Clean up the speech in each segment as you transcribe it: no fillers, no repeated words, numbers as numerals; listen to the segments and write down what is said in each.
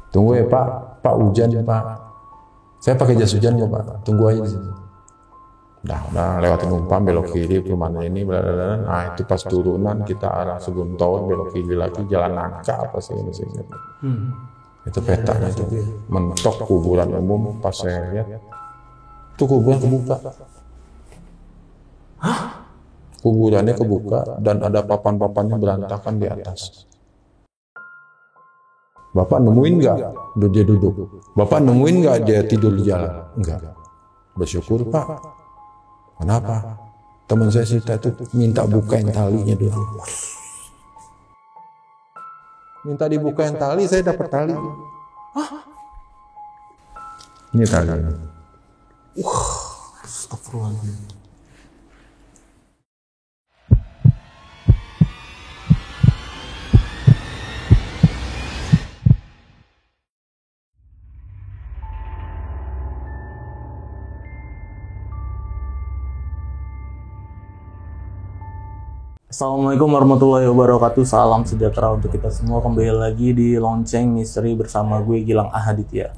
Tunggu ya Pak hujan Pak. Saya pakai jas hujan kok Pak, tunggu aja di sini. Udah lewatin umpan belok kiri perumahan ini, blablabla. Nah itu pas turunan kita arah sebelum tower belok kiri lagi jalan nangka apa sih ini sih. Itu petanya itu mentok kuburan umum. Pas saya lihat itu kuburan kebuka. Kuburannya kebuka dan ada papan-papannya berantakan di atas. Bapak nemuin nggak dia duduk? Bapak nemuin nggak dia tidur di jalan? Enggak. Bersyukur Pak. Kenapa? Teman saya cerita itu minta bukain talinya dulu. Minta dibukain tali, saya dapat tali. Ini tali. Astagfirullahaladzim. Assalamualaikum warahmatullahi wabarakatuh. Salam sejahtera untuk kita semua. Kembali lagi di Lonceng Misteri bersama gue Gilang Ahaditya.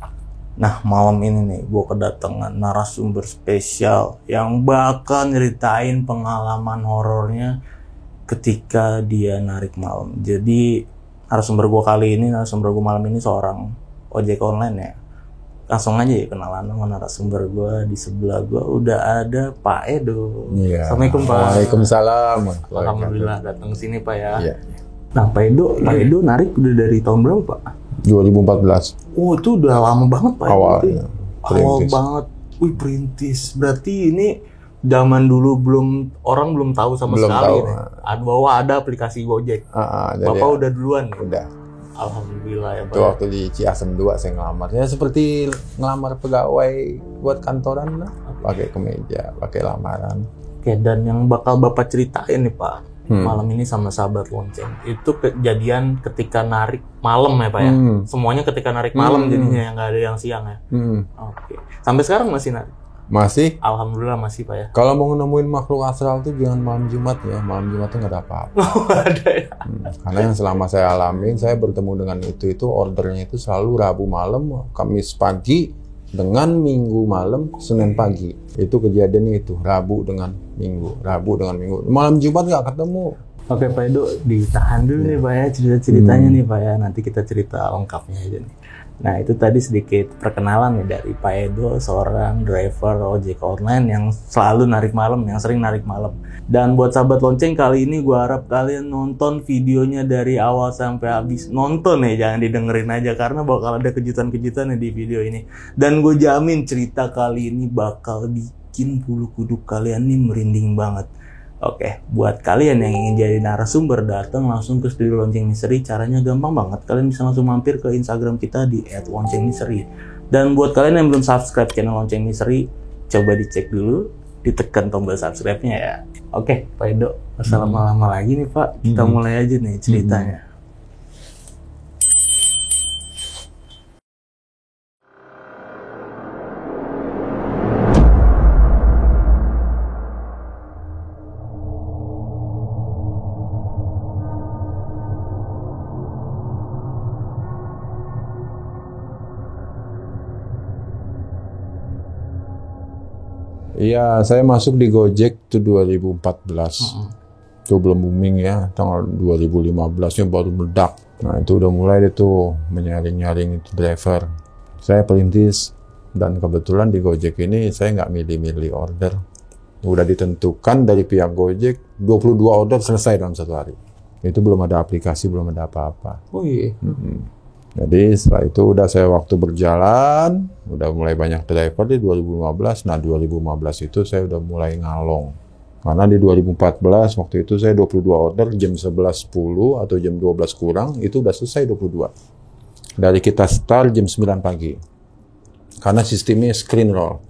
Nah, malam ini nih gue kedatangan narasumber spesial yang bakal nyeritain pengalaman horornya ketika dia narik malam. Jadi narasumber gue malam ini seorang ojek online ya. Langsung aja ya kenalan sama narasumber gue. Di sebelah gue udah ada Pak Edo. Ya. Assalamualaikum Pak. Waalaikumsalam. Alhamdulillah datang sini Pak ya. Ya. Nah Pak Edo narik udah dari tahun berapa Pak? 2014. Oh itu udah lama banget Pak. Awalnya. Awal banget. Wih perintis. Berarti ini zaman dulu orang belum tahu sama Belum sekali tahu. nih. Bahwa ada aplikasi Gojek. Bapak udah duluan nih. Udah. Alhamdulillah ya Pak. Itu waktu di Ciasem 2 saya ngelamar. Ya seperti ngelamar pegawai buat kantoran lah. Pakai kemeja, pakai lamaran. Oke, dan yang bakal Bapak ceritain nih Pak, malam ini sama sahabat Lonceng, itu kejadian ketika narik malam ya Pak ya? Semuanya ketika narik malam jadinya, yang nggak ada yang siang ya? Oke. Sampai sekarang masih narik? Masih? Alhamdulillah masih Pak ya? Kalau mau nemuin makhluk astral tuh jangan malam Jumat ya. Malam Jumat tuh nggak ada apa-apa. Ada ya? Karena yang selama saya alamin, saya bertemu dengan itu ordernya itu selalu Rabu malam, Kamis pagi, dengan Minggu malam, Senin pagi. Itu kejadiannya itu, Rabu dengan Minggu. Malam Jumat nggak ketemu. Oke Pak Edo, ditahan dulu nih Pak ya, cerita-ceritanya nih Pak ya. Nanti kita cerita lengkapnya aja nih. Nah itu tadi sedikit perkenalan nih dari Pak Edo, seorang driver ojek online yang selalu narik malam, yang sering narik malam. Dan buat sahabat Lonceng, kali ini gue harap kalian nonton videonya dari awal sampai habis. Nonton ya, jangan didengerin aja, karena bakal ada kejutan-kejutan di video ini. Dan gue jamin cerita kali ini bakal bikin bulu kuduk kalian nih merinding banget. Oke, buat kalian yang ingin jadi narasumber, datang langsung ke studio Lonceng Misteri. Caranya gampang banget, kalian bisa langsung mampir ke Instagram kita di @loncengmisteri. Dan buat kalian yang belum subscribe channel Lonceng Misteri, coba dicek dulu, ditekan tombol subscribe-nya ya. Oke, Pak Edo, masalah lama lagi nih Pak, kita mulai aja nih ceritanya. Iya, saya masuk di Gojek itu 2014. Itu belum booming ya, tahun 2015-nya baru meledak. Nah itu udah mulai deh tuh menyaring-nyaring itu driver. Saya perintis, dan kebetulan di Gojek ini saya nggak milih-milih order. Udah ditentukan dari pihak Gojek, 22 order selesai dalam satu hari. Itu belum ada aplikasi, belum ada apa-apa. Oh iya. Jadi setelah itu udah saya waktu berjalan, udah mulai banyak driver di 2015. Nah 2015 itu saya udah mulai ngalong. Karena di 2014 waktu itu saya 22 order jam 11.10 atau jam 12 kurang, itu udah selesai 22. Dari kita start jam 9 pagi. Karena sistemnya screen roll.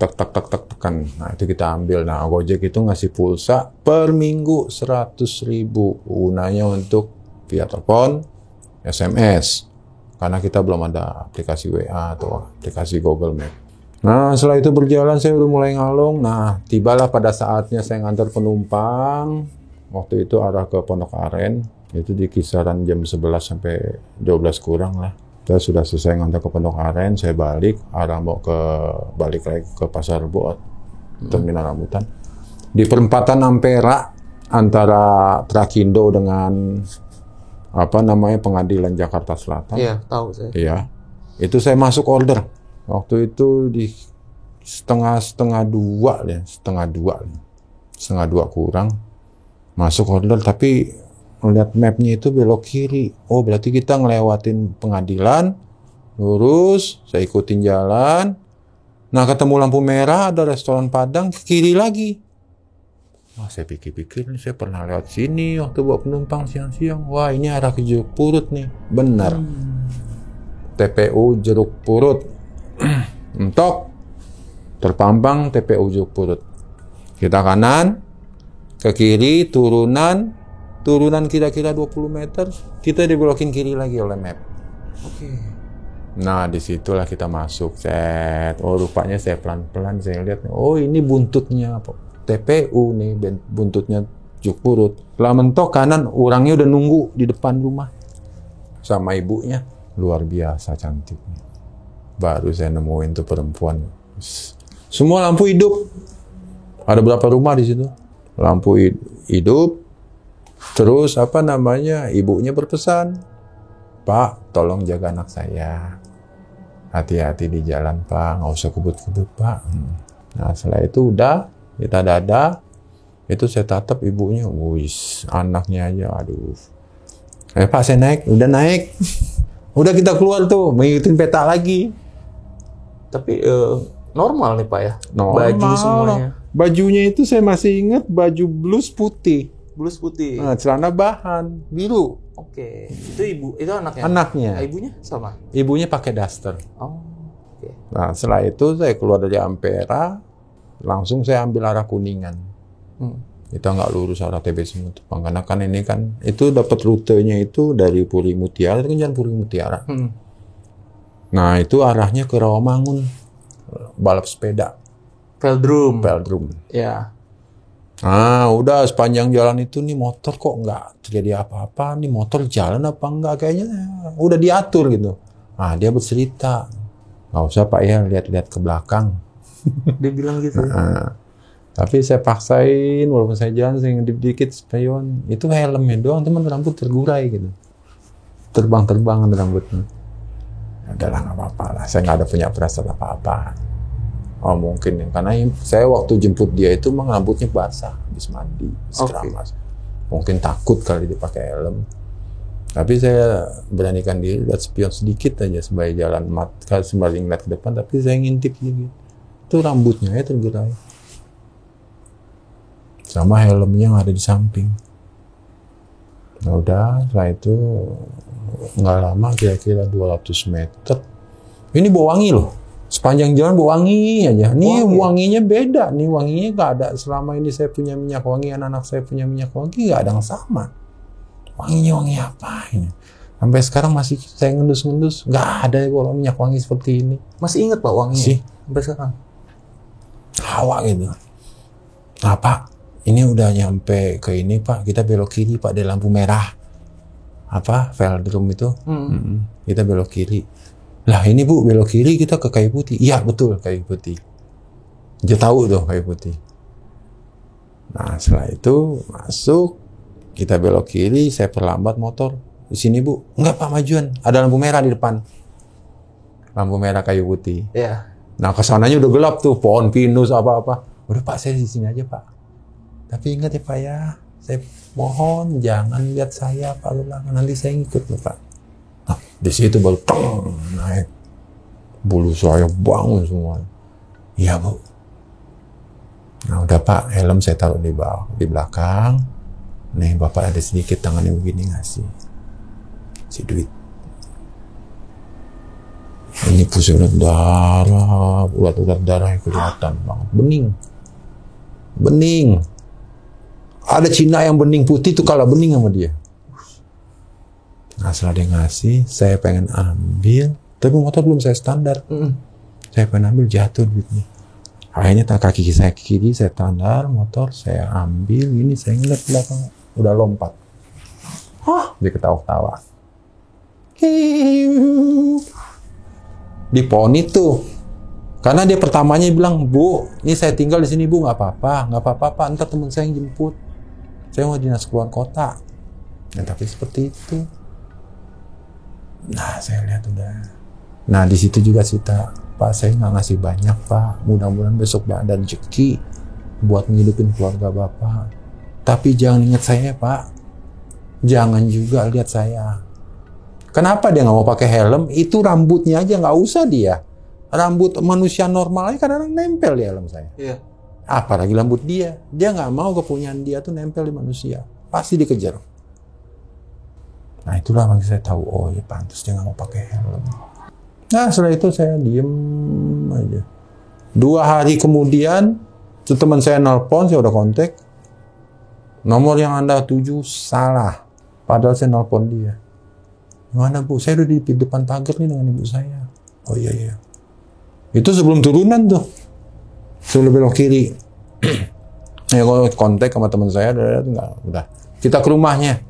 Tekan. Nah itu kita ambil. Nah Gojek itu ngasih pulsa per minggu 100.000. Gunanya untuk via telepon, SMS, karena kita belum ada aplikasi WA atau aplikasi Google Map. Nah setelah itu berjalan saya udah mulai ngalong. Nah tibalah pada saatnya saya ngantar penumpang. Waktu itu arah ke Pondok Aren, itu di kisaran jam 11 sampai 12 kurang lah. Kita sudah selesai ngantar ke Pondok Aren, saya balik balik lagi ke Pasar Rebo, terminal rambutan. Di perempatan Ampera antara Trakindo dengan Pengadilan Jakarta Selatan. Iya, tahu saya. Iya. Itu saya masuk order. Waktu itu di setengah dua kurang masuk order, tapi melihat mapnya itu belok kiri. Oh, berarti kita ngelewatin pengadilan, lurus, saya ikutin jalan. Nah, ketemu lampu merah, ada restoran Padang, ke kiri lagi. Wah, saya pikir-pikir, saya pernah lewat sini waktu bawa penumpang siang-siang. Wah, ini arah ke Jeruk Purut nih. Benar. TPU Jeruk Purut. Mentok, terpampang TPU Jeruk Purut. Kita kanan, ke kiri, turunan kira-kira 20 meter, kita dibelokin kiri lagi oleh map. Oke. Nah, disitulah kita masuk. Oh, rupanya saya pelan-pelan saya lihat. Oh, ini buntutnya TPU nih, buntutnya Jeruk Purut. Setelah mentok kanan, orangnya udah nunggu di depan rumah sama ibunya. Luar biasa cantiknya. Baru saya nemuin tuh perempuan. Semua lampu hidup. Ada berapa rumah di situ? Lampu hidup. Terus ibunya berpesan, Pak, tolong jaga anak saya. Hati-hati di jalan, Pak. Nggak usah kebut-kebut, Pak. Nah, setelah itu udah, kita dada. Itu saya tatap ibunya. Wis, anaknya aja, aduh. Pak, saya naik. Udah naik. Udah kita keluar tuh, mengikutin peta lagi. Tapi normal nih Pak ya? Normal. Baju semuanya. Bajunya itu saya masih ingat, baju blus putih. Blus putih. Nah, celana bahan biru. Oke. Itu anaknya? Anaknya. Ibunya sama? Ibunya pakai daster. Oh. Oke. Nah, setelah itu saya keluar dari Ampera, langsung saya ambil arah Kuningan. Kita nggak lurus arah TB Simatupang, karena kan ini kan itu dapat rutenya itu dari Puri Mutiara, itu kan jalan Puri Mutiara. Nah, itu arahnya ke Rawamangun, balap sepeda. Veldrum. Ya. Nah, udah sepanjang jalan itu nih motor kok nggak terjadi apa-apa, nih motor jalan apa enggak, kayaknya udah diatur gitu. Nah, dia bercerita, nggak usah Pak ya, lihat-lihat ke belakang. Dia bilang gitu. Tapi saya paksain, walaupun saya jalan, saya ngedip dikit spion, itu helmnya doang, teman rambut tergurai gitu. Terbang-terbangan rambutnya. Udahlah, nggak apa-apa lah, saya nggak ada punya perasaan apa-apa. Oh mungkin ya, karena saya waktu jemput dia itu memang rambutnya basah, habis mandi, keramas. Mungkin takut kali dia pakai helm. Tapi saya beranikan diri, lihat spion sedikit aja sebagai jalan mata, sembari ngeliat ke depan, tapi saya ngintip gitu. Itu rambutnya ya tergerai. Sama helmnya yang ada di samping. Nah udah, setelah itu nggak lama, kira-kira 200 meter. Ini bau wangi loh. Sepanjang jalan bau wangi aja. Nih wanginya beda. Nih wanginya nggak ada. Selama ini saya punya minyak wangi, anak-anak saya punya minyak wangi, nggak ada yang sama. Wanginya wangi apa ini? Sampai sekarang masih saya ngendus-ngendus, nggak ada kalau minyak wangi seperti ini. Masih ingat Pak wanginya? Sih. Sampai sekarang? Hawa gitu. Nah Pak, ini udah nyampe ke ini Pak, kita belok kiri Pak, di lampu merah. Veldrum itu. Kita belok kiri. Lah ini Bu, belok kiri kita ke Kayu Putih. Iya betul, Kayu Putih. Dia tahu tuh Kayu Putih. Nah setelah itu masuk, kita belok kiri, saya perlambat motor. Di sini Bu, enggak Pak, majuan. Ada lampu merah di depan. Lampu merah Kayu Putih. Iya. Nah kesananya udah gelap tuh, pohon pinus apa-apa. Udah Pak, saya di sini aja Pak. Tapi ingat ya Pak ya, saya mohon jangan lihat saya Pak belakang, nanti saya ngikut loh Pak. Nah, di situ baru naik. Bulu saya bangun semua. Iya Bu. Nah udah Pak, helm saya taruh di belakang. Nih Bapak ada sedikit tangannya begini ngasih. Si duit. Ini pusaran darah, ulat-ulat darah yang kelihatan banget. Bening. Ada Cina yang bening putih tuh kalah bening sama dia. Nah setelah dia ngasih, saya pengen ambil, tapi motor belum saya standar. Saya pengen ambil, jatuh duitnya. Akhirnya kaki saya kiri, saya standar, motor saya ambil, ini saya ngeliat belakang, udah lompat. Dia ketawa-ketawa. di pohon itu. Karena dia pertamanya bilang, Bu, ini saya tinggal di sini Bu, nggak apa-apa Pak, ntar teman saya yang jemput. Saya mau dinas keluar kota. Ya, tapi seperti itu. Nah, saya lihat udah. Nah, di situ juga cerita, Pak, saya nggak ngasih banyak Pak. Mudah-mudahan besok ada rezeki buat ngidupin keluarga Bapak. Tapi jangan ingat saya Pak. Jangan juga lihat saya. Kenapa dia nggak mau pakai helm? Itu rambutnya aja nggak usah dia. Rambut manusia normal aja kadang-kadang nempel di helm saya. Iya. Apalagi rambut dia. Dia nggak mau kepunyaan dia tuh nempel di manusia. Pasti dikejar. Nah itulah yang saya tahu. Oh ya pantas dia nggak mau pakai helm. Nah setelah itu saya diem aja. 2 hari kemudian teman saya nelpon, saya udah kontak. Nomor yang Anda tuju salah. Padahal saya nelpon dia. Gimana Bu? Saya udah di depan pagar nih dengan ibu saya. Oh iya. Itu sebelum turunan tuh. Sebelum belok kiri. Ya kalau kontak sama teman saya udah. Kita ke rumahnya.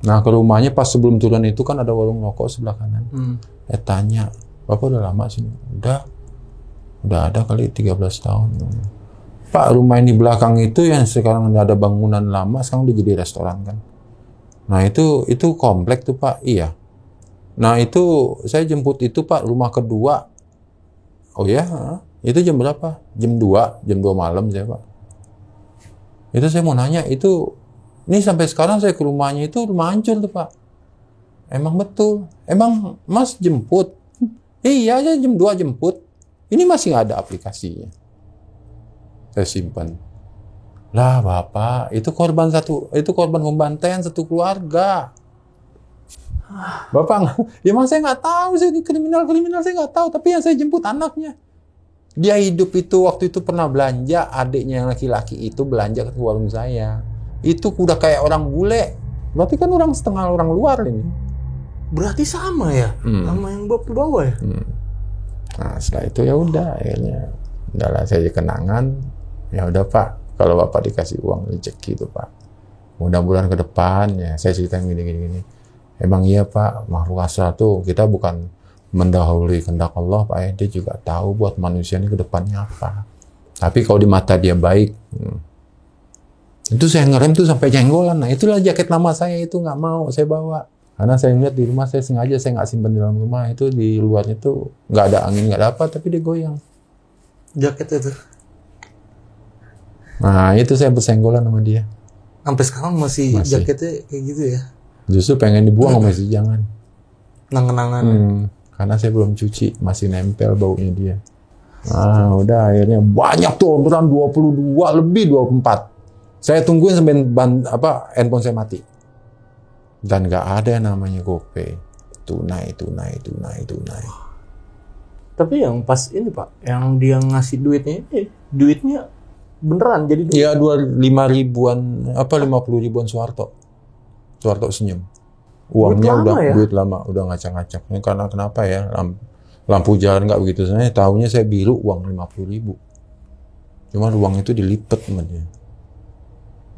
Nah ke rumahnya pas sebelum turun itu kan ada warung rokok sebelah kanan. Saya tanya, Bapak udah lama sini? Udah ada kali 13 tahun. Pak, rumah ini belakang itu yang sekarang ada bangunan lama, sekarang udah jadi restoran kan. Nah itu komplek tuh Pak. Iya. Nah itu saya jemput itu Pak, rumah kedua. Oh ya, itu jam berapa? Jam 2 malam saya Pak. Itu saya mau nanya, ini sampai sekarang saya ke rumahnya itu rumah hancur tuh Pak. Emang betul? Emang Mas jemput? Iya aja jam 2 jemput. Ini masih nggak ada aplikasinya. Saya simpan. Lah Bapak, itu korban pembantaian satu keluarga. Bapak, ya mas saya nggak tahu, saya di kriminal saya nggak tahu, tapi yang saya jemput anaknya. Dia hidup itu waktu itu pernah belanja, adiknya yang laki-laki itu belanja ke warung saya. Itu udah kayak orang bule. Berarti kan setengah orang luar ini. Berarti sama ya, sama yang bawa ya. Nah setelah itu ya udah, akhirnya udahlah saya kenangan. Ya udah Pak, kalau Bapak dikasih uang rezeki itu Pak. Mudah-mudahan ke depan ya saya cerita gini. Emang iya Pak, makhluk asal tuh kita bukan mendahului kehendak Allah Pak ya. Dia juga tahu buat manusia ini ke depannya apa. Tapi kalau di mata dia baik, itu saya ngerem tuh sampai jenggolan. Nah itulah jaket nama saya itu nggak mau saya bawa. Karena saya lihat di rumah saya sengaja saya nggak simpan di dalam rumah. Itu di luarnya tuh nggak ada angin, nggak ada apa, tapi dia goyang. Jaket itu. Nah itu saya bersenggolan sama dia. Sampai sekarang masih jaketnya kayak gitu ya? Justru pengen dibuang sama si jangan. Kenangan. Karena saya belum cuci, masih nempel baunya dia. Nah, udah akhirnya banyak tuh orderan 22 lebih 24. Saya tungguin sampai handphone saya mati. Dan nggak ada namanya GoPay. Tunai. Tapi yang pas ini Pak, yang dia ngasih duitnya beneran jadi duit? Iya 5 ribuan, 50 ribuan Soeharto senyum. Uangnya udah ya? Duit lama, udah ngacak-ngacak. Karena kenapa ya? Lampu jalan nggak begitu. Saya tahunya saya biru uang 50 ribu. Cuma uang itu dilipet sama dia.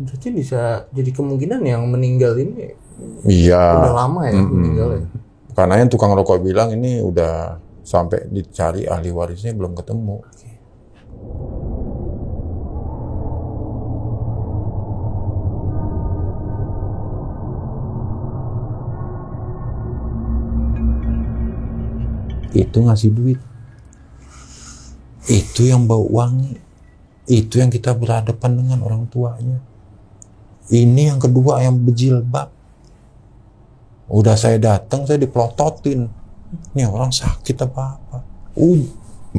Jadi bisa jadi kemungkinan yang meninggal ini. Iya. Udah lama ya meninggalnya. Karena yang tukang rokok bilang ini udah sampai dicari ahli warisnya belum ketemu. Itu ngasih duit. Itu yang bau wangi. Itu yang kita berhadapan dengan orang tuanya. Ini yang kedua yang berjilbab. Udah saya datang, saya dipelototin. Ini orang sakit apa-apa.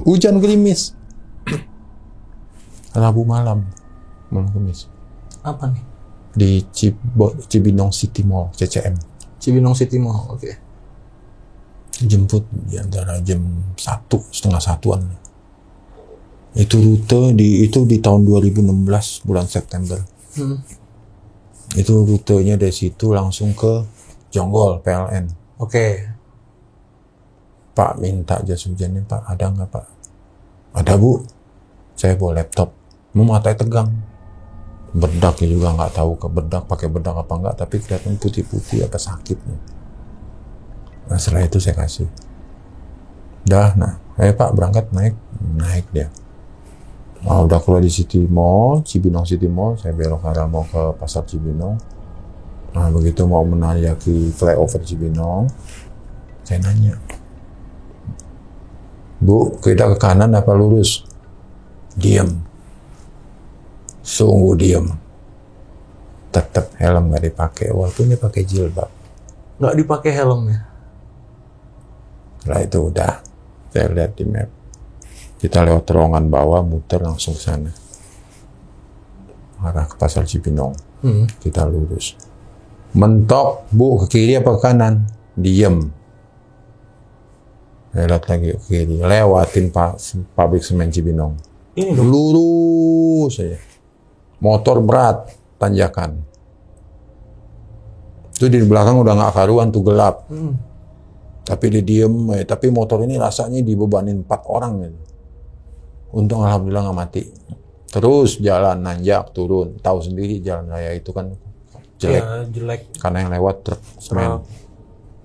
Hujan gerimis. Rabu malam Kamis. Apa nih? Di Cibinong City Mall, CCM. Cibinong City Mall, oke. Jemput di antara jam 1:30-an. Itu rute itu di tahun 2016 bulan September. Itu rutenya dari situ langsung ke Jonggol PLN. Oke. Pak minta jas hujannya Pak, ada nggak Pak? Ada Bu. Saya bawa laptop. Mau matanya tegang. Bedaknya juga nggak tahu pakai bedak apa enggak, tapi kelihatan putih-putih apa sakitnya. Nah setelah itu saya kasih. Dah, nah, Pak berangkat naik dia. Nah, udah keluar di City Mall, Cibinong City Mall, saya belok arah mau ke Pasar Cibinong. Nah, begitu mau menariki flyover Cibinong, saya nanya, Bu, kita ke kanan apa lurus? Diam. Sungguh diam. Tetap helm nggak dipakai, walaupun dia pakai jilbab. Nggak dipakai helmnya. Setelah itu udah, saya lihat di map. Kita lewat terowongan bawah, muter langsung ke sana. Arah ke Pasar Cibinong. Kita lurus. Mentok, Bu, ke kiri apa ke kanan? Diem. Lihat lagi ke kiri. Lewatin pabrik semen Cibinong. Ini dong. Lurus saja. Motor berat, tanjakan. Itu di belakang udah nggak karuan tuh, gelap. Tapi dia diem, tapi motor ini rasanya dibebanin 4 orang gitu. Untung alhamdulillah nggak mati. Terus jalan nanjak turun, tahu sendiri jalan raya itu kan jelek. Ya, jelek. Karena yang lewat truk semen.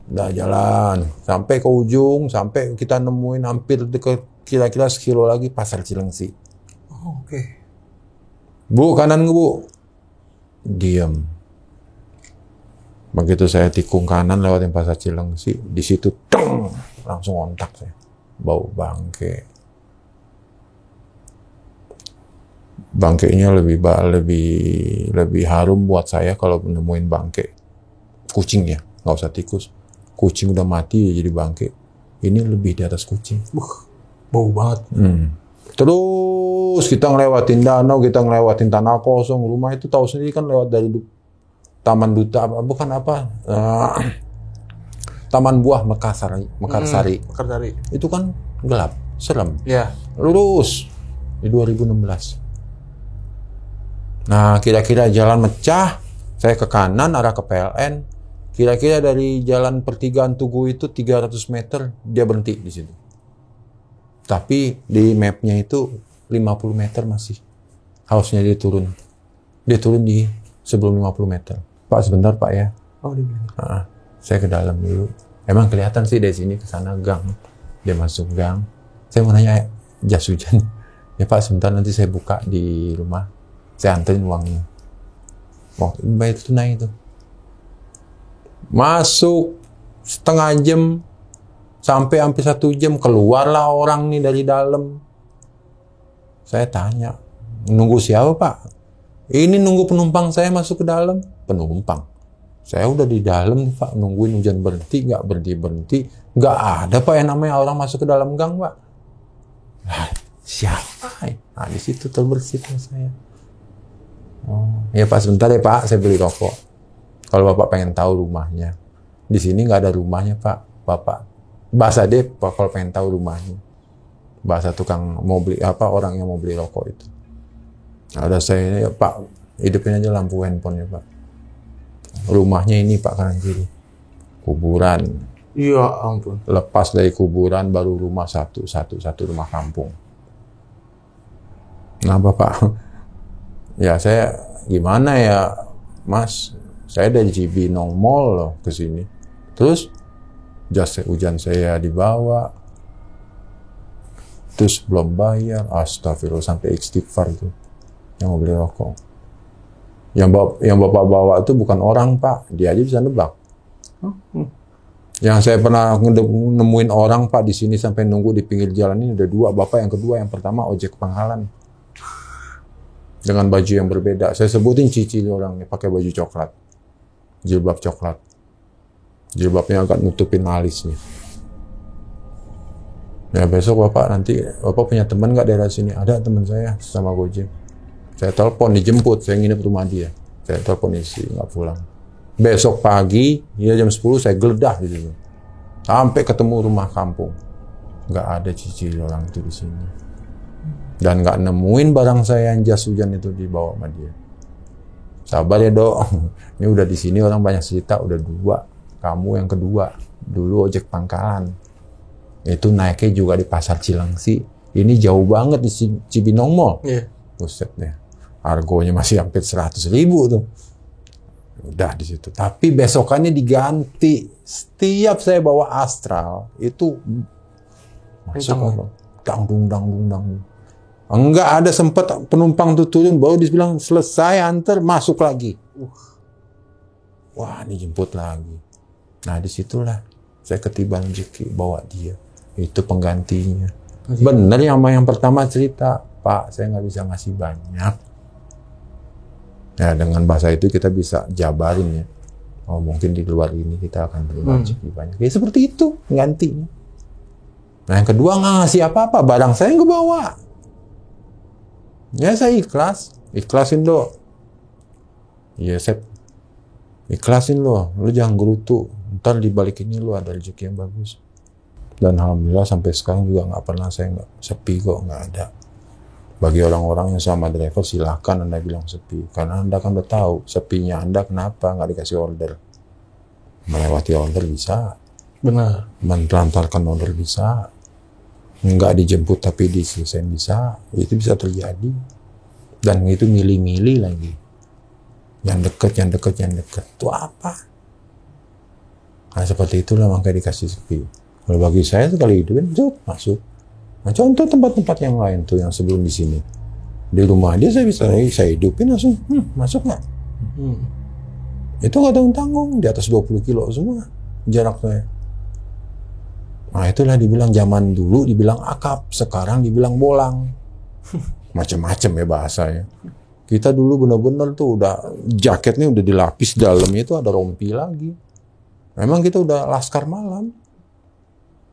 Udah jalan sampai ke ujung, sampai kita nemuin hampir ke kira-kira sekilo lagi Pasar Cilengsi. Oh, oke. Bu, kanan nggak, Bu? Diam. Begitu saya tikung kanan lewatin Pasar Cilengsi, di situ teng, langsung ontak saya. Bau bangke. Bangkainya lebih harum buat saya kalau nemuin bangke. Kucing ya, nggak usah tikus. Kucing udah mati jadi bangke. Ini lebih di atas kucing. Bau banget. Terus kita ngelewatin danau, kita ngelewatin tanah kosong. Rumah itu tahu sendiri kan lewat dari Taman Duta, bukan apa, Taman Buah Mekarsari. Mekarsari. Itu kan gelap, serem. Ya. Lurus di 2016. Nah, kira-kira jalan mecah, saya ke kanan arah ke PLN. Kira-kira dari jalan pertigaan Tugu itu 300 meter dia berhenti di situ. Tapi di mapnya itu 50 meter masih. Harusnya dia turun. Dia turun di sebelum 50 meter. Pak, sebentar Pak ya. Oh, di belakang. Saya ke dalam dulu. Emang kelihatan sih dari sini ke sana gang. Dia masuk gang. Saya mau nanya jas hujan. Ya Pak, sebentar nanti saya buka di rumah. Saya anterin uangnya. Wah, bayar tunai itu. Masuk setengah jam sampai hampir 1 jam, keluarlah orang nih dari dalam. Saya tanya, nunggu siapa Pak? Ini nunggu penumpang saya masuk ke dalam. Penumpang. Saya udah di dalam Pak, nungguin hujan berhenti, nggak berhenti. Nggak ada Pak yang namanya orang masuk ke dalam gang Pak. Nah, siapa? Nah, di situ terbersih saya. Oh, ya Pak, sebentar ya Pak, saya beli rokok. Kalau Bapak pengen tahu rumahnya. Di sini nggak ada rumahnya Pak. Bapak bahasa deh Pak kalau pengen tahu rumahnya. Bahasa tukang mau beli apa, orang yang mau beli rokok itu. Ada saya, ya Pak, hidupin aja lampu handphonenya Pak. Rumahnya ini Pak, kanan kiri. Kuburan. Iya ampun. Lepas dari kuburan baru rumah satu rumah kampung. Nah Bapak, ya saya gimana ya Mas, saya dari Cibinong Mall loh ke sini. Terus jas hujan saya dibawa. Terus belum bayar. Astagfirullah, sampai istighfar itu. Yang mau beli rokok. Yang Bapak bawa itu bukan orang Pak, dia aja bisa nebak. Yang saya pernah nemuin orang Pak di sini sampai nunggu di pinggir jalan ini ada 2. Bapak yang kedua, yang pertama ojek pangkalan. Dengan baju yang berbeda. Saya sebutin ciri orangnya, pakai baju coklat. Jilbab coklat. Jilbabnya agak nutupin alisnya. Ya besok Bapak punya teman nggak daerah sini? Ada teman saya sama Gojek. Saya telepon, dijemput, saya nginep rumah dia. Saya telepon isi, nggak pulang. Besok pagi, ya jam 10 saya geledah di situ. Sampai ketemu rumah kampung. Nggak ada ciri orang itu di sini. Dan nggak nemuin barang saya yang jas hujan itu dibawa sama dia. Sabar ya Dok. Ini udah di sini orang banyak cerita, udah 2. Kamu yang kedua. Dulu ojek pangkalan. Itu naiknya juga di Pasar Cilengsi. Ini jauh banget di Cibinong Mall. Iya. Buset deh. Argonya masih hampir 100.000 tuh. Udah di situ. Tapi besokannya diganti. Setiap saya bawa Astral itu Masuk apa? Dangdung. Enggak ada sempat penumpang tuh turun, baru dia bilang selesai antar masuk lagi. Wah, ini jemput lagi. Nah, disitulah saya ketiban rezeki bawa dia. Itu penggantinya. Benar yang pertama cerita, Pak, saya nggak bisa ngasih banyak. Ya, dengan bahasa itu kita bisa jabarin ya. Oh, mungkin di luar ini kita akan terima rezeki banyak. Ya seperti itu penggantinya. Nah, yang kedua nggak ngasih apa-apa, barang saya yang kebawa. Ya saya ikhlasin do. Iya saya ikhlasin lo, lu jangan gerutu. Ntar dibalik ini lu ada rezeki yang bagus. Dan alhamdulillah sampai sekarang juga nggak pernah saya nggak sepi kok, nggak ada. Bagi orang-orang yang sama driver silahkan Anda bilang sepi, karena Anda kan udah tahu sepinya Anda kenapa nggak dikasih order. Melewati order bisa, Benar. menelantarkan order bisa, nggak dijemput tapi diselesain bisa, itu bisa terjadi. Dan itu milih-milih lagi. Yang dekat. Itu apa? Nah seperti itulah makanya dikasih sepi. Kalau bagi saya sekali hidupin, masuk. Nah, contoh tempat-tempat yang lain tuh yang sebelum di sini. Di rumah dia saya hidupin langsung, masuk nggak? Itu nggak tanggung-tanggung, di atas 20 kilo semua jarak saya. Nah itulah dibilang zaman dulu dibilang akap, sekarang dibilang bolang. Macam-macam ya bahasanya. Kita dulu benar-benar tuh udah jaketnya udah dilapis dalamnya itu ada rompi lagi. Memang kita udah laskar malam.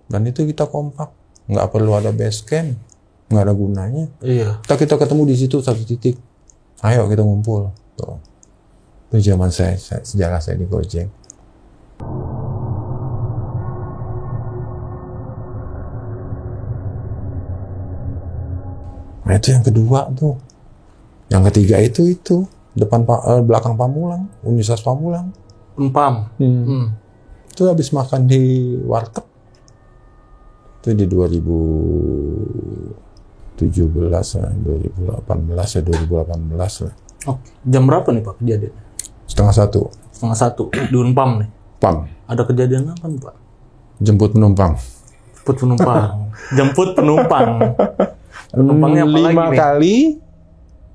Dan itu kita kompak. Nggak perlu ada base camp. Nggak ada gunanya. Iya. Kita ketemu di situ satu titik. Ayo kita ngumpul. Tuh. Itu zaman sejarah saya di Gojek. Nah itu yang kedua tuh. Yang ketiga itu belakang Pamulang, Universitas Pamulang. Unpam. Itu habis makan di warteg. Itu di 2017 lah, 2018 lah. Oke. Jam berapa nih Pak kejadian? 12:30. 1:30 di Unpam nih. Pam. Ada kejadian apa nih Pak? Jemput penumpang. Jemput penumpang. Penumpangnya apa lagi nih?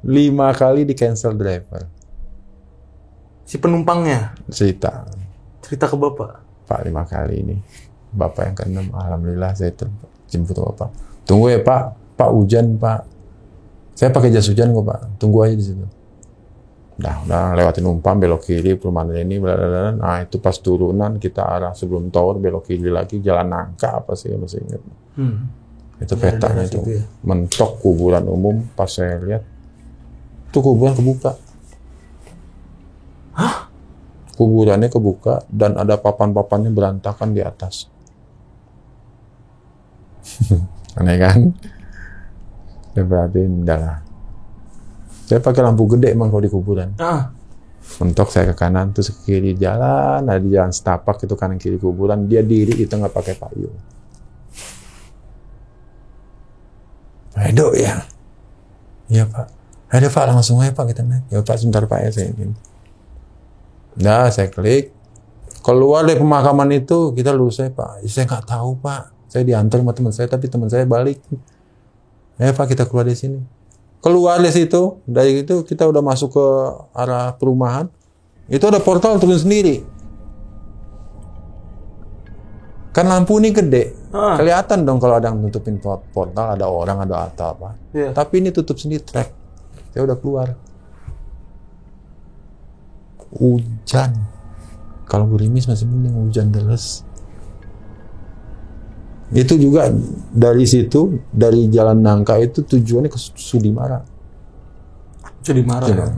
5 kali di cancel driver. Si penumpangnya Cerita ke Bapak. Pak 5 kali ini. Bapak yang ke-6, alhamdulillah saya jemput Bapak. Tunggu ya Pak. Pak hujan Pak. Saya pakai jas hujan kok Pak. Tunggu aja di situ. Udah lewatin Unpam, belok kiri, perumahan ini, blablabla. Nah itu pas turunan kita arah sebelum tower belok kiri lagi, jalan nangka apa sih masih ingat. Itu petanya itu ya. Mentok kuburan umum. Pas saya lihat itu kuburan kebuka. Hah? Kuburannya kebuka dan ada papan-papannya berantakan di atas. Aneh kan? Ya berarti udahlah. Saya pakai lampu gede emang kalau di kuburan. Mentok saya ke kanan, terus ke kiri jalan, ada di jalan setapak itu kanan kiri kuburan, dia diri di tengah pakai payung. Edo ya? Iya Pak. Ada Pak, langsung aja Pak kita naik. Ya Pak sebentar Pak ya saya ingin. Nah saya klik. Keluar dari pemakaman itu kita lurus saya Pak. Saya nggak tahu Pak. Saya diantar sama teman saya tapi teman saya balik. Ya Pak kita keluar dari sini. Keluar dari situ, dari itu kita udah masuk ke arah perumahan. Itu ada portal turun sendiri. Kan lampu ini gede. Kelihatan dong kalau ada yang nutupin portal, ada orang, ada apa. Yeah. Tapi ini tutup sendiri trek. Saya udah keluar. Hujan. Kalau gerimis masih mending, hujan deras. Itu juga dari situ, dari Jalan Nangka itu tujuannya ke Sudimara. Ya?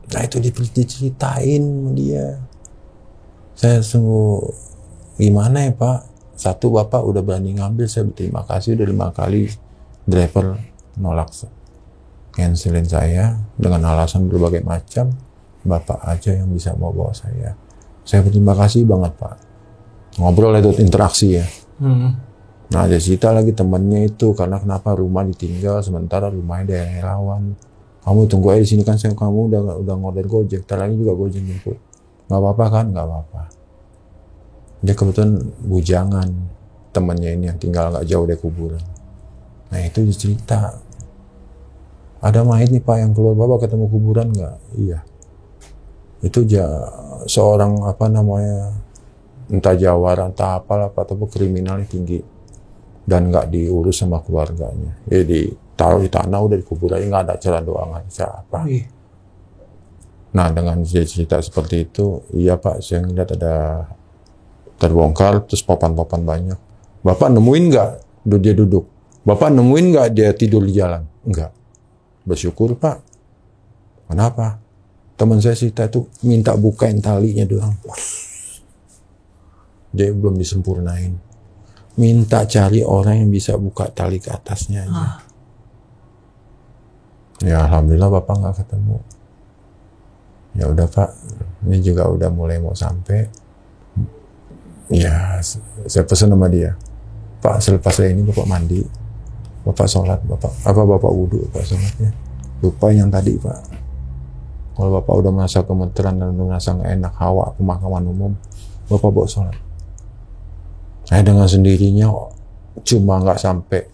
Nah itu diceritain dia. Saya sungguh gimana ya Pak? Satu Bapak udah berani ngambil, saya berterima kasih udah 5 kali driver nolak cancelin saya dengan alasan berbagai macam. Bapak aja yang bisa mau bawa saya. Saya berterima kasih banget Pak. Ngobrol itu interaksi ya. Nah ada cerita lagi temannya itu karena kenapa rumah ditinggal sementara rumahnya daerah rawan. Kamu tunggu aja di sini kan kamu udah ngorder Gojek, ntar lagi juga Gojek jemput. Nggak apa-apa kan? Nggak apa-apa. Dia kebetulan bujangan. temannya ini yang tinggal nggak jauh dari kuburan. Nah itu dia cerita, ada mayat nih Pak yang keluar, Bapak ketemu kuburan nggak? Iya. Itu seorang entah jawara, entah apalah, atau kriminalnya tinggi dan nggak diurus sama keluarganya. Jadi taruh di tanah, udah di kuburannya, nggak ada acara doa, nggak ada apa. Nah dengan cerita seperti itu, iya Pak, saya ngeliat ada terbongkar, terus papan-papan banyak. Bapak nemuin nggak dia duduk? Bapak nemuin nggak dia tidur di jalan? Enggak. Bersyukur Pak. Kenapa? Teman saya cerita itu minta bukain talinya doang. Dia belum disempurnain. Minta cari orang yang bisa buka tali ke atasnya aja. Ya alhamdulillah Bapak nggak ketemu. Ya udah Pak, ini juga udah mulai mau sampai. Ya saya pesan sama dia, Pak selepas saya ini Bapak mandi, Bapak sholat, Bapak wudhu, Bapak sholatnya. Lupa yang tadi Pak. Kalau Bapak udah merasa gemeteran dan udah merasa nggak enak hawa pemakaman umum, Bapak bawa sholat. Saya dengan sendirinya cuma nggak sampai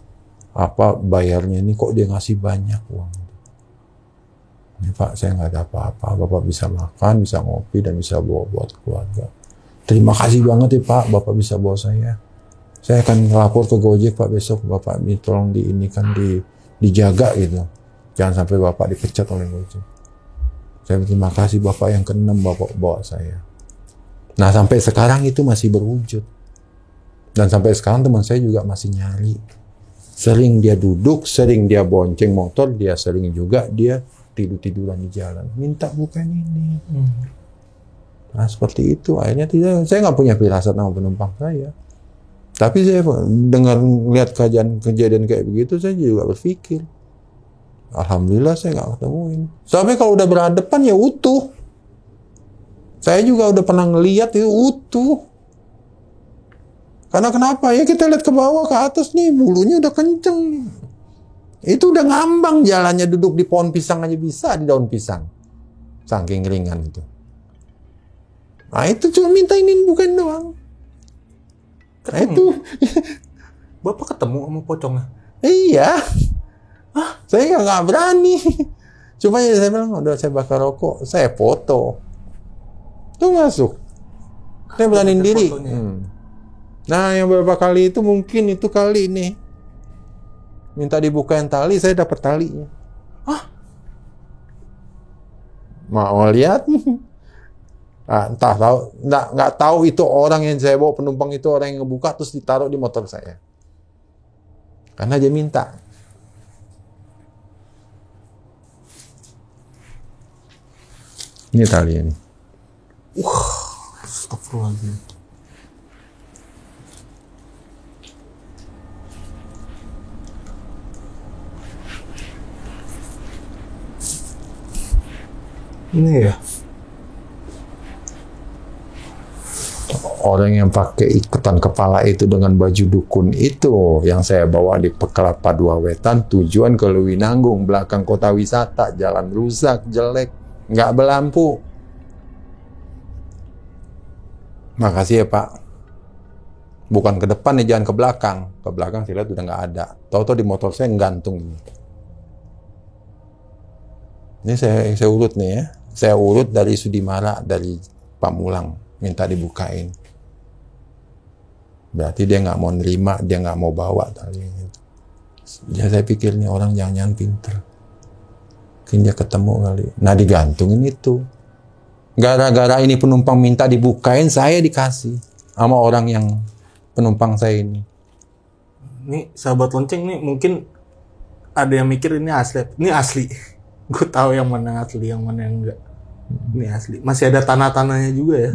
bayarnya ini kok dia ngasih banyak uang. Ini Pak saya nggak ada apa-apa, Bapak bisa makan, bisa ngopi dan bisa bawa buat keluarga. Terima kasih banget ya Pak, Bapak bisa bawa saya. Saya akan lapor ke Gojek Pak besok, Bapak ini tolong dijaga gitu. Jangan sampai Bapak dipecat oleh Gojek. Saya terima kasih Bapak yang ke-6 Bapak bawa saya. Nah sampai sekarang itu masih berwujud. Dan sampai sekarang teman saya juga masih nyari. Sering dia duduk, sering dia bonceng motor, sering juga dia tidur-tiduran di jalan. Minta bukan ini. Nah seperti itu, akhirnya saya nggak punya firasat sama penumpang saya. Tapi saya dengar lihat kejadian kayak begitu, saya juga berpikir, alhamdulillah saya nggak ketemuin. Sampai kalau udah berhadapan ya utuh. Saya juga udah pernah ngelihat itu utuh. Karena kenapa ya, kita lihat ke bawah ke atas nih, bulunya udah kenceng nih. Itu udah ngambang jalannya, duduk di pohon pisang aja bisa, di daun pisang. Saking ringan itu. Nah itu cuma minta ini bukan doang. Nah itu. Bapak ketemu sama pocongnya? Iya. Saya nggak berani. Cuma ya saya bilang, udah saya bakar rokok, saya foto. Tuh masuk. Saya beraniin diri. Nah yang beberapa kali itu mungkin itu kali ini. Minta dibukain tali, saya dapat talinya. Mau lihat? Entah tahu, nggak tahu itu orang yang saya bawa penumpang itu orang yang ngebuka terus ditaruh di motor saya. Karena dia minta. Ini tali ini. Astagfirullahaladzim. Ini ya. Orang yang pakai ikutan kepala itu dengan baju dukun itu yang saya bawa di Kelapa Dua Wetan, tujuan ke Lewinanggung, belakang kota wisata, jalan rusak, jelek, nggak berlampu. Makasih ya Pak. Bukan ke depan nih, jangan ke belakang. Ke belakang saya lihat udah nggak ada. Tahu-tahu di motor saya gantung. Ini saya urut nih ya. Saya urut dari Sudimara, dari Pamulang, minta dibukain. Berarti dia nggak mau nerima, dia nggak mau bawa tali. Ya saya pikir nih orang jangan pinter. Mungkin dia ketemu kali. Nah digantungin itu. Gara-gara ini penumpang minta dibukain, saya dikasih sama orang yang penumpang saya ini. Ini sahabat lonceng nih mungkin ada yang mikir ini asli. Ini asli. Gue tahu yang mana asli, yang mana yang enggak. Ini asli. Masih ada tanah-tanahnya juga ya.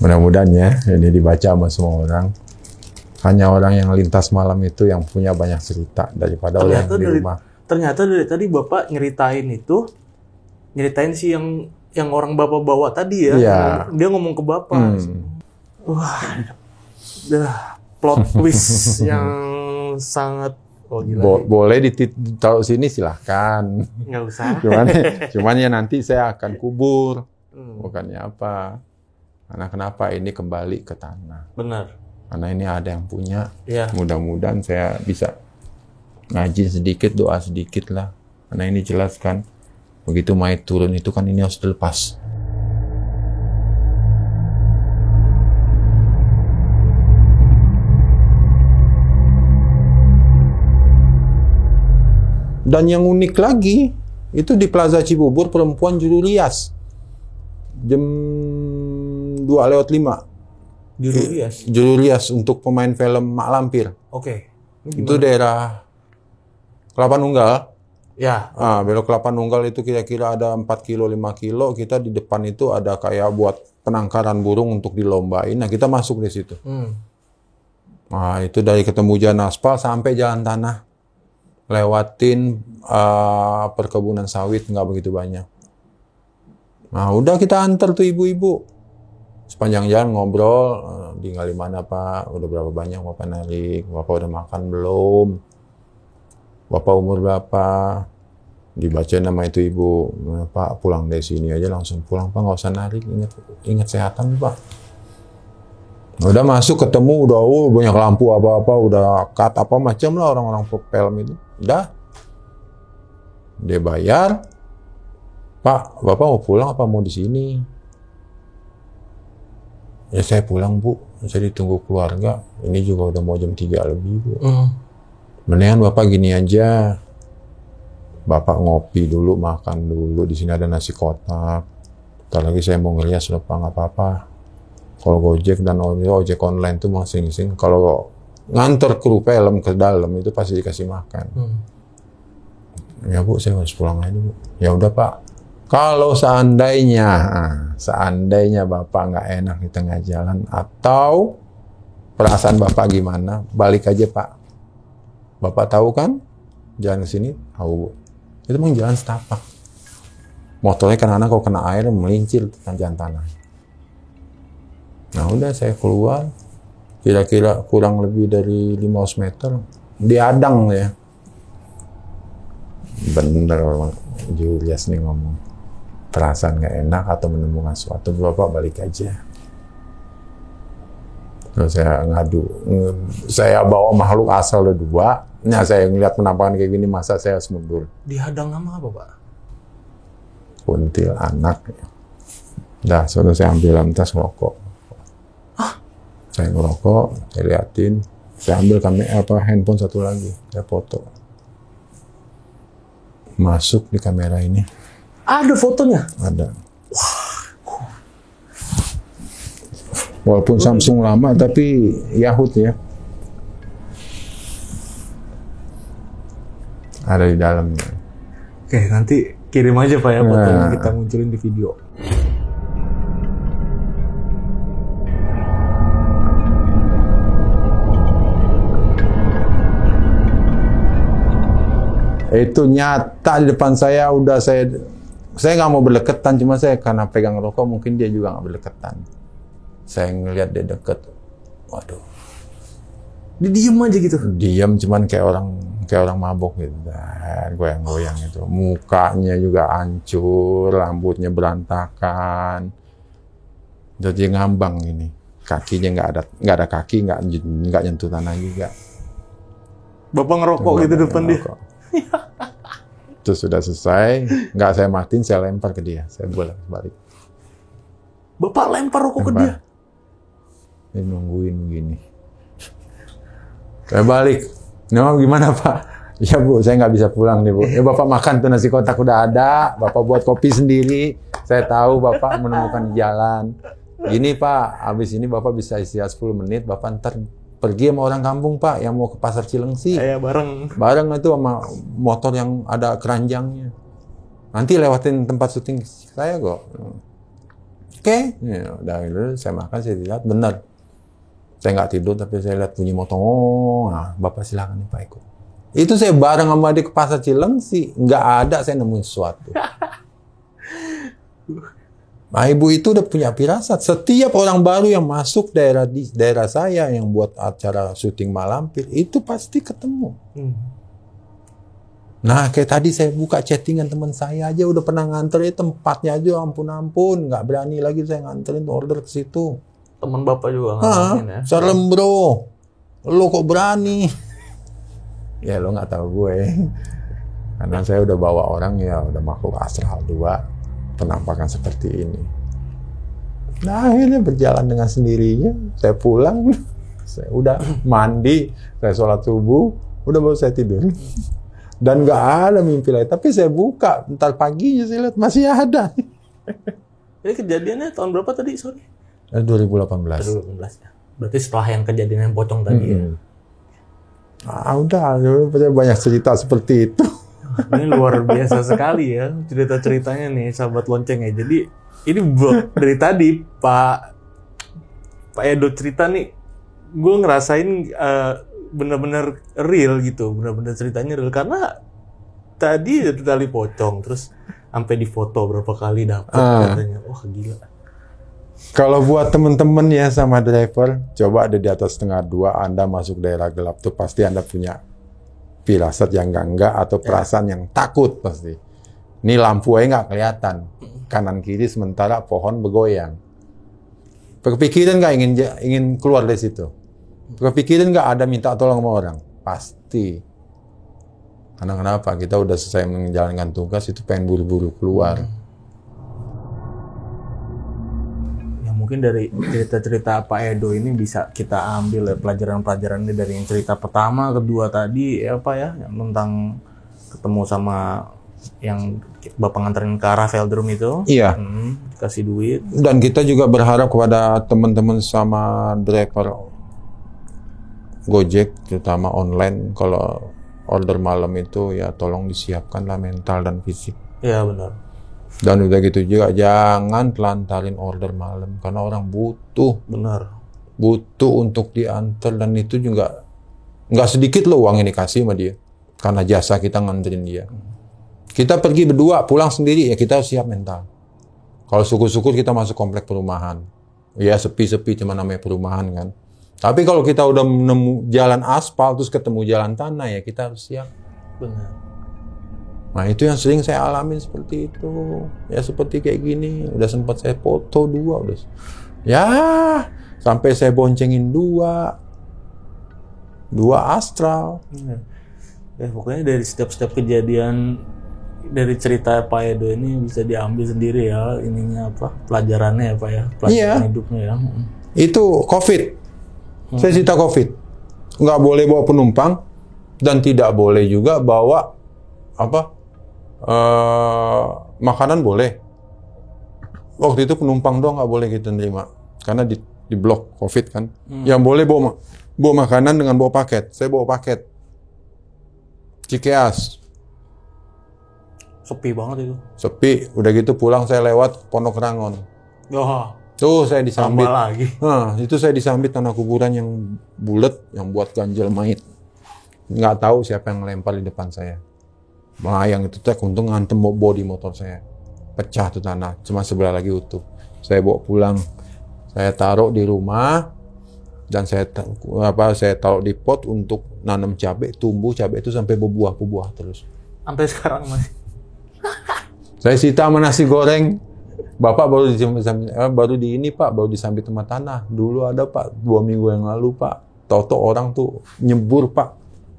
Mudah-mudahan ya ini dibaca sama semua orang. Hanya orang yang lintas malam itu yang punya banyak cerita daripada orang yang di rumah. Ternyata dari tadi Bapak nyeritain sih yang orang Bapak bawa tadi ya. Iya. Dia ngomong ke Bapak. Wah, plot twist yang sangat Oh, gila. Boleh ditaruh sini silahkan. Nggak usah. Cuman ya nanti saya akan kubur. Bukannya apa. Karena kenapa ini kembali ke tanah. Benar. Karena ini ada yang punya. Iya. Mudah-mudahan saya bisa ngaji sedikit, doa sedikit lah. Karena ini jelas kan. Begitu mayat turun itu kan ini harus dilepas. Dan yang unik lagi, itu di Plaza Cibubur perempuan juru rias. Jam 2:05. Juru rias? Juru rias untuk pemain film Mak Lampir. Oke. Itu daerah Kelapa Nunggal. Ya. Belok Kelapa Nunggal itu kira-kira ada 4 kilo, 5 kilo. Kita di depan itu ada kayak buat penangkaran burung untuk dilombain. Nah, kita masuk di situ. Nah, itu dari ketemu jalan aspal sampai jalan tanah. Lewatin perkebunan sawit, nggak begitu banyak. Nah, udah kita antar tuh ibu-ibu. Sepanjang jalan ngobrol, tinggal di mana Pak? Udah berapa banyak Bapak narik? Bapak udah makan belum? Bapak umur berapa? Dibaca nama itu ibu. Pak, pulang dari sini aja langsung pulang Pak, nggak usah narik. Ingat sehatan Pak. Udah masuk ketemu, udah banyak lampu apa-apa, udah cut apa macam lah orang-orang film itu. Udah. Dia bayar. Pak, Bapak mau pulang apa mau di sini? Ya saya pulang Bu, saya ditunggu keluarga. Ini juga udah mau jam 3 lebih Bu. Mendingan Bapak gini aja. Bapak ngopi dulu, makan dulu. Di sini ada nasi kotak. Ntar lagi saya mau ngerias lupa nggak apa-apa. Kalau Gojek dan ojek online tuh masing-masing. Kalau nganter kru film ke dalam itu pasti dikasih makan. Ya Bu, saya harus pulang aja Bu. Ya udah Pak. Kalau seandainya Bapak nggak enak di tengah jalan atau perasaan Bapak gimana, balik aja Pak. Bapak tahu kan jalan ke sini? Tahu Bu. Itu memang jalan setapak. Motornya kadang-kadang kalau kena air melincir di jalan tanah. Nah udah saya keluar, kira-kira kurang lebih dari 500 meter, diadang ya. Bener Julius nih ngomong, perasaan gak enak atau menemukan sesuatu, Bapak balik aja. Terus saya ngadu, saya bawa makhluk asal ada 2, nah saya ngeliat penampakan kayak gini, masa saya harus mundur. Dihadang sama apa Pak? Kuntil anak. Dah, sudah saya ambil tas rokok. Saya ngerokok, saya liatin, saya ambil handphone satu lagi, saya foto. Masuk di kamera ini. Ada fotonya? Ada. Walaupun Samsung lama, tapi Yahoo ya. Ada di dalamnya. Oke, nanti kirim aja Pak ya fotonya, kita munculin di video. Itu nyata di depan saya, udah saya nggak mau berdekatan, cuma saya karena pegang rokok mungkin dia juga nggak berdekatan. Saya ngelihat dia deket, waduh. Dia diem aja gitu? Diem, cuman kayak orang mabok gitu, goyang-goyang itu. Mukanya juga hancur, rambutnya berantakan, jadi ngambang ini. Kakinya nggak ada kaki, nggak nyentuh tanah juga. Bapak ngerokok gitu depan dia? Terus sudah selesai, nggak saya matiin, saya lempar ke dia, saya balik. Bapak lempar rokok ke dia? Dia nungguin gini. Saya balik. Nah, gimana Pak? Ya Bu, saya nggak bisa pulang nih Bu. Ya Bapak makan tuh nasi kotak udah ada, Bapak buat kopi sendiri. Saya tahu Bapak menemukan di jalan. Gini Pak, habis ini Bapak bisa istirahat 10 menit, Bapak ntar pergi sama orang kampung Pak yang mau ke pasar Cilengsi. Iya, bareng itu sama motor yang ada keranjangnya. Nanti lewatin tempat syuting saya kok. Oke. Ya, udah itu saya makan, saya lihat benar. Saya nggak tidur tapi saya lihat bunyi motor. Nah, Bapak silakan Pak ikut. Itu saya bareng sama dia ke pasar Cilengsi, nggak ada saya nemuin sesuatu. Nah, ibu itu udah punya firasat. Setiap orang baru yang masuk daerah saya yang buat acara syuting Mak Lampir itu pasti ketemu. Nah, kayak tadi saya buka chattingan teman saya aja udah pernah nganterin tempatnya aja, ampun, nggak berani lagi saya nganterin order ke situ. Teman Bapak juga ngalamin ya. Serem bro, lo kok berani? Ya lo nggak tahu gue, karena saya udah bawa orang ya udah makhluk astral 2, penampakan seperti ini. Nah akhirnya berjalan dengan sendirinya, saya pulang, saya udah mandi, saya sholat subuh, udah baru saya tidur. Dan nggak ada mimpi lain, tapi saya buka, ntar paginya saya lihat masih ada. Ini kejadiannya tahun berapa tadi, sorry? 2018. 2018 ya. Berarti setelah yang kejadian yang pocong tadi ya. Udah banyak cerita seperti itu. Ini luar biasa sekali ya cerita-ceritanya nih sahabat lonceng ya. Jadi ini dari tadi Pak Edo cerita nih, gue ngerasain bener-bener real gitu, bener-bener ceritanya real karena tadi tali pocong terus sampai difoto berapa kali dapet katanya. Wah gila. Kalau buat temen-temen ya sama driver, coba ada di atas 1:30 Anda masuk daerah gelap tuh pasti Anda punya firasat yang enggak atau perasaan yang takut pasti. Ini lampu aja nggak kelihatan, kanan kiri sementara pohon bergoyang. Kepikiran nggak ingin keluar dari situ? Kepikiran nggak ada minta tolong sama orang? Pasti. Karena kenapa? Kita udah selesai menjalankan tugas itu pengen buru-buru keluar. Mungkin dari cerita-cerita Pak Edo ini bisa kita ambil ya pelajaran-pelajarannya dari yang cerita pertama, kedua tadi ya Pak ya, yang tentang ketemu sama yang Bapak nganterin ke arah Veldrum itu. Iya. Kasih duit. Dan kita juga berharap kepada teman-teman sama driver Gojek, terutama online, kalau order malam itu ya tolong disiapkanlah mental dan fisik. Iya benar. Dan udah gitu juga jangan telantarin order malam karena orang butuh, butuh untuk diantar dan itu juga nggak sedikit loh uang yang dikasih sama dia karena jasa kita nganterin dia. Kita pergi berdua pulang sendiri ya kita siap mental. Kalau syukur-syukur kita masuk komplek perumahan, ya sepi-sepi cuma namanya perumahan kan. Tapi kalau kita udah menemu jalan aspal terus ketemu jalan tanah ya kita harus siap. Benar. Nah itu yang sering saya alamin seperti itu. Ya seperti kayak gini. Udah sempat saya foto 2. Udah. Ya sampai saya boncengin 2 astral. Ya pokoknya dari setiap kejadian dari cerita Pak Edo ini bisa diambil sendiri ya. Ininya apa? Pelajarannya ya Pak ya. Pelajaran hidupnya ya. Itu COVID. Saya cerita COVID. Nggak boleh bawa penumpang. Dan tidak boleh juga bawa makanan boleh. Waktu itu penumpang doang nggak boleh kita nerima karena di blok COVID kan. Yang boleh bawa makanan dengan bawa paket. Saya bawa paket Cikeas. Sepi banget itu. Sepi. Udah gitu pulang saya lewat Pondok Rangon. Tuh saya disambit. Lagi. Itu saya disambit tanah kuburan yang bulat yang buat ganjel mayit. Nggak tahu siapa yang lempar di depan saya. Melayang itu untung ngantem bodi motor saya. Pecah tuh tanah, cuma sebelah lagi utuh. Saya bawa pulang. Saya taruh di rumah dan saya taruh di pot untuk nanam cabai, tumbuh cabai itu sampai berbuah terus. Sampai sekarang masih. Saya sita sama nasi goreng. Bapak baru disambit sama tanah. Dulu ada Pak, 2 minggu yang lalu Pak. Tahu-tahu orang tuh nyebur Pak.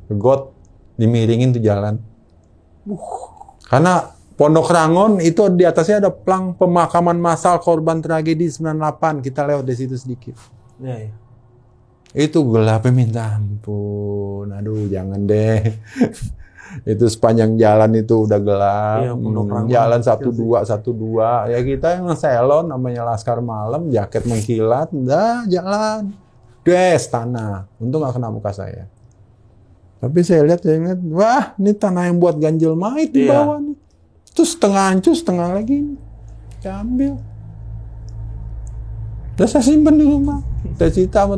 Ke got, dimiringin tuh jalan. Karena Pondok Rangon itu di atasnya ada plang pemakaman massal korban tragedi 98. Kita lewat di situ sedikit. Ya. Itu gelapnya minta ampun. Aduh, jangan deh. Itu sepanjang jalan itu udah gelap. Jalan 12. Ya kita yang selon namanya Laskar Malam, jaket mengkilat, udah jalan. Des tanah. Untung nggak kena muka saya. Tapi saya lihat, wah ini tanah yang buat ganjel mayit di bawah nih. Terus setengah hancur, setengah lagi. Saya ambil. Terus saya simpen di rumah. Saya cerita sama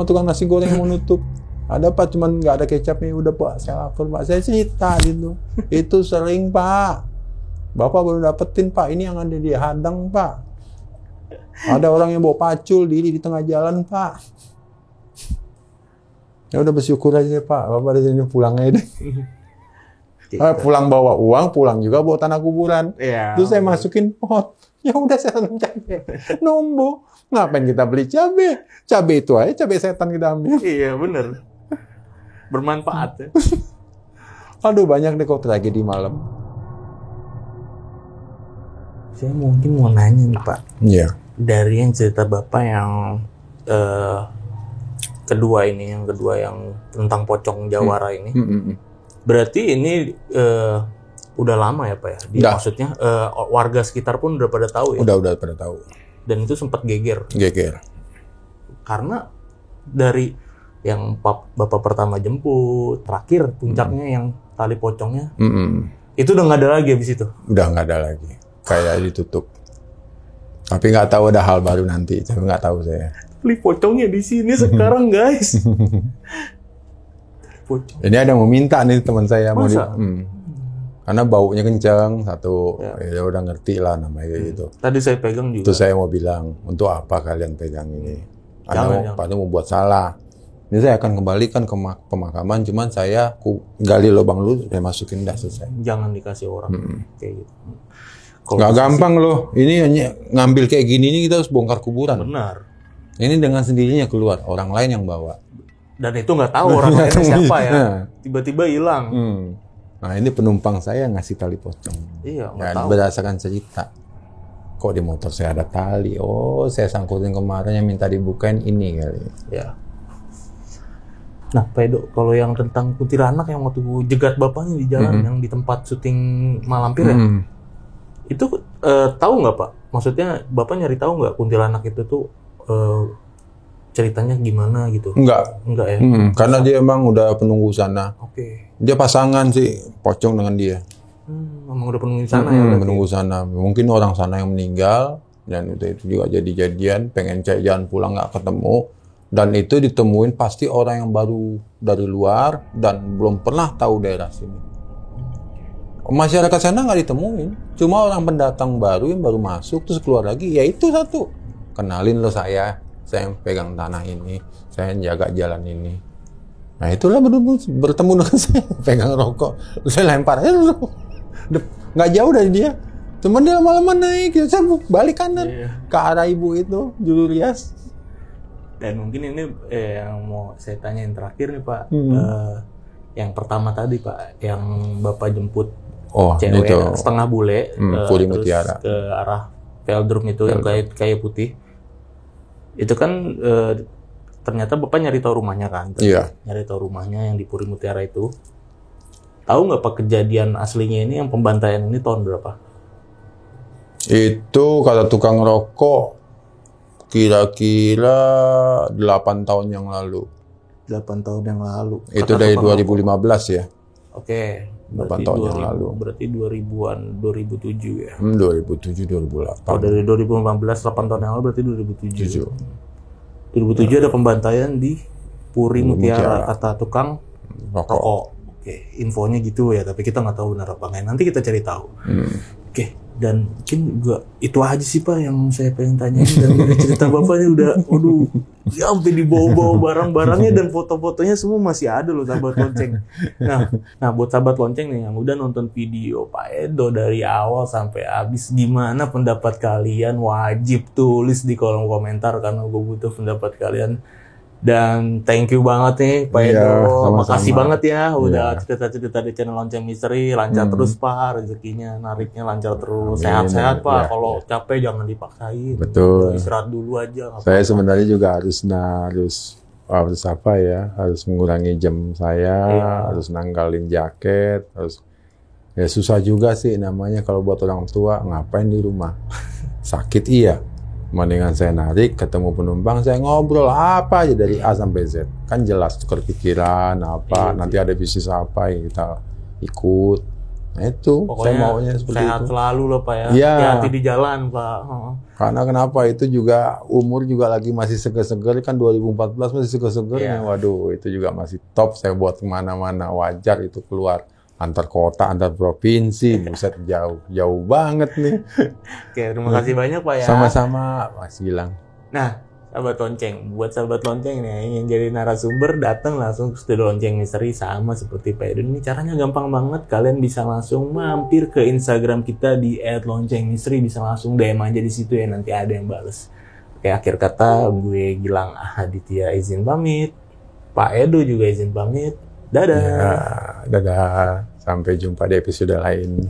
tukang nasi goreng yang mau nutup. Ada Pak, cuman nggak ada kecapnya. Udah Pak, saya lapor Pak. Saya cerita gitu. Itu sering Pak. Bapak baru dapetin Pak. Ini yang ada di hadang Pak. Ada orang yang bawa pacul diri di tengah jalan Pak. Ya udah bersyukur aja Pak. Bapak dari sini pulang aja deh. Gitu. Pulang bawa uang, pulang juga bawa tanah kuburan. Iya. Terus saya masukin pot. Ya udah saya tanam cabai. Numbuh. Ngapain kita beli cabai? Cabai itu aja cabai setan kita ambil. Iya bener. Bermanfaat ya. Aduh banyak deh kok tragedi malam. Saya mungkin mau nanya nih Pak. Iya. Dari yang cerita Bapak yang kedua yang tentang pocong Jawara ini. Berarti ini udah lama ya Pak ya? Maksudnya warga sekitar pun udah pada tahu ya? Udah pada tahu. Dan itu sempat geger. Karena dari yang Bapak pertama jemput, terakhir puncaknya yang tali pocongnya, itu udah nggak ada lagi habis itu? Udah nggak ada lagi. Kayak ditutup. Tapi nggak tahu ada hal baru nanti. Tapi nggak tahu saya. Tali pocongnya di sini sekarang guys. Ini ada yang mau minta nih teman saya. Masa? Karena baunya kencang satu, ya udah ngerti lah namanya kayak gitu. Tadi saya pegang juga. Terus saya mau bilang, untuk apa kalian pegang ini? Jangan. Karena mau buat salah. Ini saya akan kembalikan ke pemakaman, cuman saya gali lubang dulu, saya masukin dah selesai. Jangan dikasih orang kayak gitu. Nggak gampang loh. Ini hanya ngambil kayak gini ini kita harus bongkar kuburan. Benar. Ini dengan sendirinya keluar, orang lain yang bawa. Dan itu nggak tahu orang lainnya siapa ya. Tiba-tiba hilang. Nah ini penumpang saya ngasih tali pocong. Iya, nggak tahu. Berdasarkan cerita. Kok di motor saya ada tali? Oh, saya sangkutin kemarin yang minta dibukain ini kali. Ya. Nah, Pak Edo, kalau yang tentang kuntilanak yang waktu jegat bapaknya di jalan, yang di tempat syuting Malampir ya, itu tahu nggak Pak? Maksudnya Bapak nyari tahu nggak kuntilanak itu tuh ceritanya gimana gitu? Enggak ya? Karena dia emang udah penunggu sana. Oke. Dia pasangan sih, pocong dengan dia. Emang udah penunggu sana ya? Menunggu sana. Mungkin orang sana yang meninggal, dan itu juga jadi-jadian, pengen cari jalan pulang nggak ketemu. Dan itu ditemuin pasti orang yang baru dari luar dan belum pernah tahu daerah sini. Masyarakat sana nggak ditemuin, cuma orang pendatang baru yang baru masuk terus keluar lagi. Ya itu satu, kenalin lo saya yang pegang tanah ini, saya jaga jalan ini. Nah itulah bertemu dengan saya, pegang rokok, saya lempar aja, nggak jauh dari dia. Cuman dia lama-lama naik, saya balik kanan ke arah ibu itu, Julu Rias. Dan mungkin ini yang mau saya tanya yang terakhir nih Pak, yang pertama tadi Pak, yang Bapak jemput cewek itu setengah bule Puri terus Mutiara ke arah velodrome itu yang kayak putih, itu kan ternyata Bapak nyari tahu rumahnya kan? Iya. Nyari tahu rumahnya yang di Puri Mutiara itu. Tahu nggak Pak kejadian aslinya ini yang pembantaian ini tahun berapa? Itu kata tukang rokok kira-kira 8 tahun yang lalu. 8 tahun yang lalu. Itu dari 2015 ya. Oke. 8 tahun yang lalu. Berarti 2000-an, 2007 ya. 2007 2008. Kalau dari 2015 8 tahun yang lalu berarti 2007. 2007 ada pembantaian di Puri Mutiara kata tukang rokok. Oke, infonya gitu ya, tapi kita nggak tahu benar apa enggak. Nanti kita cari tahu. Oke, dan mungkin juga itu aja sih Pak yang saya pengen tanyain. Dan dari cerita Bapaknya udah, waduh, ya sampai dibawa-bawa barang-barangnya dan foto-fotonya semua masih ada loh sahabat lonceng. Nah buat sahabat lonceng nih yang udah nonton video Pak Edo dari awal sampai habis, gimana pendapat kalian? Wajib tulis di kolom komentar karena gue butuh pendapat kalian. Dan thank you banget nih Pak Edo, makasih banget ya udah cerita-cerita di channel Lonceng Misteri. Lancar terus Pak, rezekinya nariknya lancar terus. Sehat-sehat Pak, kalau capek jangan dipaksain. Betul. Istirahat dulu aja. Saya sebenarnya juga harus apa ya, harus mengurangi jam saya, harus nanggalin jaket, harus ya susah juga sih namanya kalau buat orang tua ngapain di rumah. Sakit iya. Mendingan saya narik, ketemu penumpang, saya ngobrol apa aja dari A sampai Z. Kan jelas tukar pikiran, apa, nanti ada bisnis apa yang kita ikut. Nah itu, pokoknya saya maunya seperti sehat itu. Selalu loh Pak ya, hati-hati di jalan Pak. Karena kenapa, itu juga umur juga lagi masih seger-seger, kan 2014 masih seger-segernya. Waduh, itu juga masih top, saya buat kemana-mana, wajar itu keluar. Antar kota, antar provinsi, buset jauh banget nih. Oke, terima kasih banyak Pak ya. Sama-sama, Mas Gilang. Nah, Sahabat lonceng, buat sahabat lonceng nih yang jadi narasumber datang langsung ke studio lonceng misteri sama seperti Pak Edo. Ini caranya gampang banget, kalian bisa langsung mampir ke Instagram kita di @loncengmisteri, bisa langsung DM aja di situ ya, nanti ada yang bales. Oke, akhir kata gue Gilang Ahaditya izin pamit, Pak Edo juga izin pamit. Dadah. Ya, dadah. Sampai jumpa di episode lain.